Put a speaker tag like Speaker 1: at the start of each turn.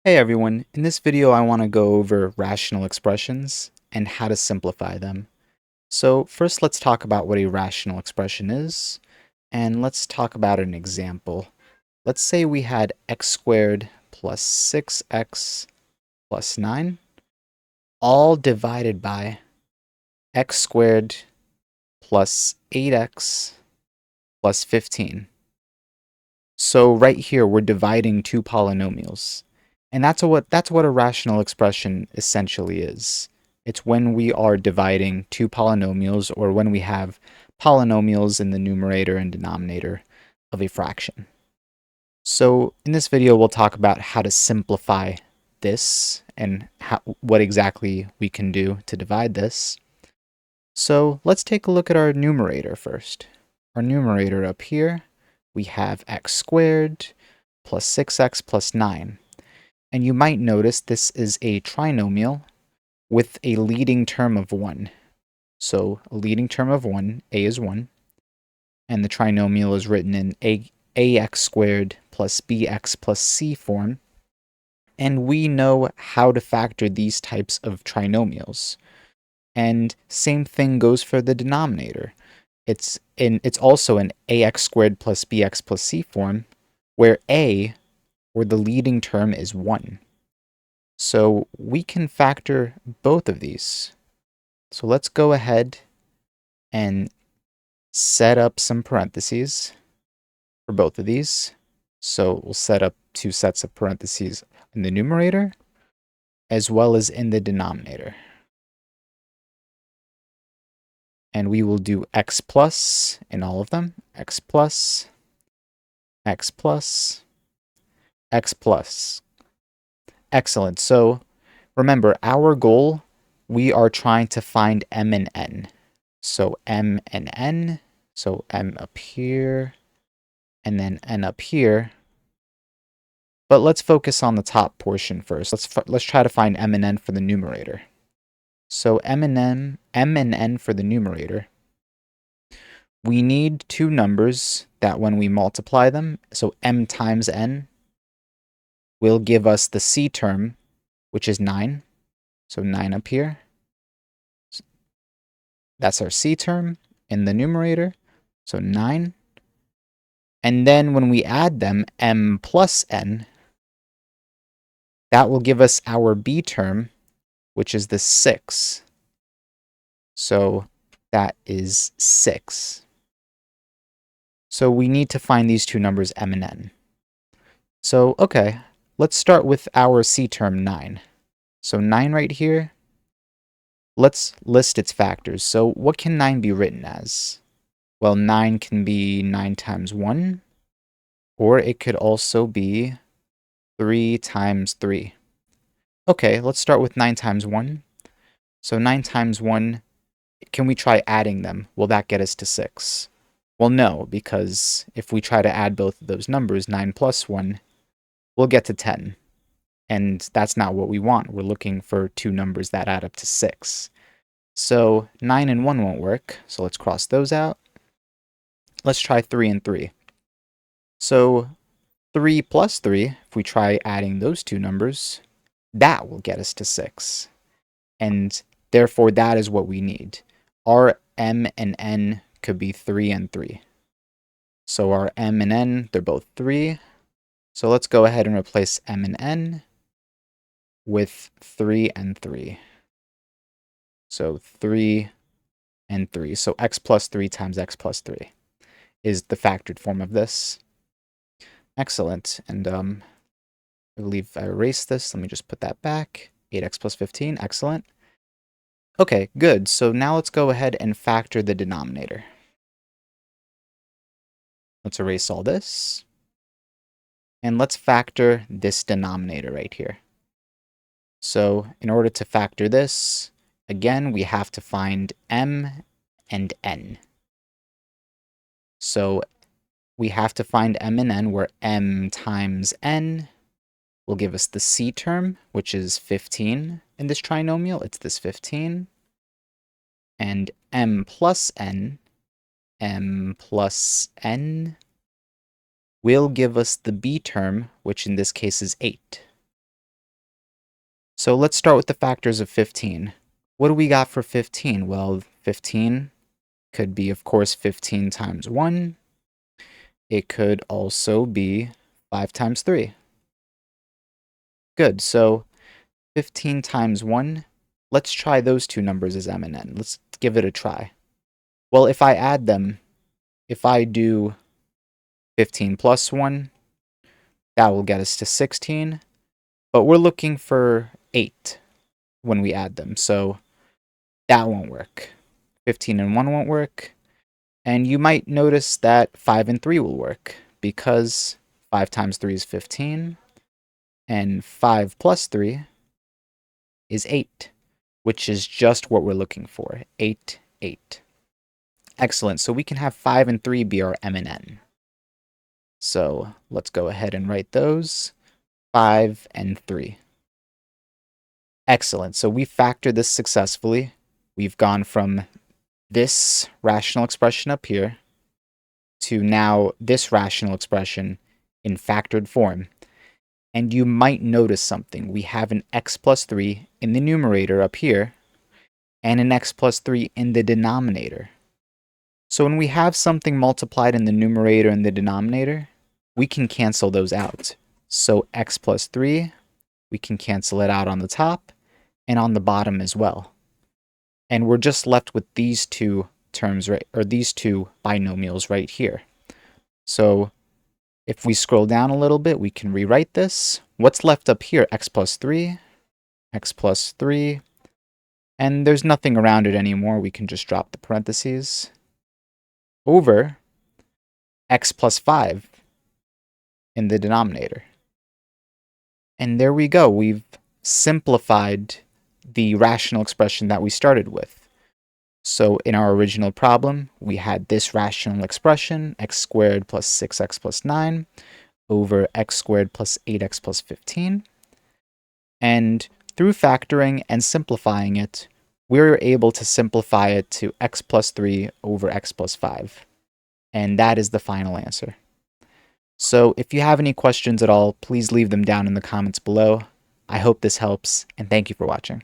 Speaker 1: Hey everyone, in this video I want to go over rational expressions and how to simplify them. So first let's talk about what a rational expression is, and let's talk about an example. Let's say we had x squared plus 6x plus 9, all divided by x squared plus 8x plus 15. So right here we're dividing two polynomials. And that's what a rational expression essentially is. It's when we are dividing two polynomials or when we have polynomials in the numerator and denominator of a fraction. So in this video, we'll talk about how to simplify this and what exactly we can do to divide this. So let's take a look at our numerator first. Our numerator up here, we have x squared plus 6x plus 9. And you might notice this is a trinomial with a leading term of 1. So a leading term of 1, a is 1, and the trinomial is written in ax squared plus bx plus c form. And we know how to factor these types of trinomials. And same thing goes for the denominator. It's also an ax squared plus bx plus c form, where a, or the leading term, is 1. So we can factor both of these. So let's go ahead and set up some parentheses for both of these. So we'll set up two sets of parentheses in the numerator as well as in the denominator. And we will do x plus in all of them. X plus, x plus, x plus. Excellent. So remember, our goal, we are trying to find m and n. So m and n, so m up here, and then n up here. But let's focus on the top portion first. Let's try to find m and n for the numerator. So m and n for the numerator. We need two numbers that when we multiply them, so m times n, will give us the c term, which is 9. So 9 up here. That's our c term in the numerator. So 9. And then when we add them, m plus n, that will give us our b term, which is the 6. So that is 6. So we need to find these two numbers, m and n. So, okay, let's start with our c term, 9. So 9 right here. Let's list its factors. So what can 9 be written as? Well, 9 can be 9 times 1, or it could also be 3 times 3. Okay, let's start with 9 times 1. So 9 times 1, can we try adding them? Will that get us to 6? Well, no, because if we try to add both of those numbers, 9 plus 1, we'll get to 10. And that's not what we want. We're looking for two numbers that add up to 6. So 9 and 1 won't work, so let's cross those out. Let's try 3 and 3. So 3 plus 3, if we try adding those two numbers, that will get us to 6. And therefore, that is what we need. Our m and n could be 3 and 3. So our m and n, they're both 3. So let's go ahead and replace m and n with 3 and 3. So 3 and 3. So x plus 3 times x plus 3 is the factored form of this. Excellent. And I believe I erased this. Let me just put that back. 8x plus 15. Excellent. Okay, good. So now let's go ahead and factor the denominator. Let's erase all this. And let's factor this denominator right here. So in order to factor this, again, we have to find m and n. So we have to find m and n, where m times n will give us the c term, which is 15 in this trinomial. It's this 15. And m plus n will give us the b term, which in this case is 8. So let's start with the factors of 15. What do we got for 15? Well, 15 could be, of course, 15 times 1. It could also be 5 times 3. Good, so 15 times 1, let's try those two numbers as m and n. Let's give it a try. Well, if I add them, if I do 15 plus 1, that will get us to 16, but we're looking for 8 when we add them, so that won't work. 15 and 1 won't work, and you might notice that 5 and 3 will work, because 5 times 3 is 15, and 5 plus 3 is 8, which is just what we're looking for, 8, 8. Excellent, so we can have 5 and 3 be our m and n. So let's go ahead and write those, 5 and 3. Excellent, so we factored this successfully. We've gone from this rational expression up here to now this rational expression in factored form. And you might notice something. We have an x plus 3 in the numerator up here, and an x plus 3 in the denominator. So when we have something multiplied in the numerator and the denominator, we can cancel those out. So x plus 3, we can cancel it out on the top and on the bottom as well. And we're just left with these two terms, right, or these two binomials right here. So if we scroll down a little bit, we can rewrite this. What's left up here? X plus 3, and there's nothing around it anymore. We can just drop the parentheses over x plus 5 in the denominator. And there we go. We've simplified the rational expression that we started with. So in our original problem, we had this rational expression, x squared plus 6x plus 9 over x squared plus 8x plus 15. And through factoring and simplifying it, we're able to simplify it to x plus 3 over x plus 5. And that is the final answer. So if you have any questions at all, please leave them down in the comments below. I hope this helps, and thank you for watching.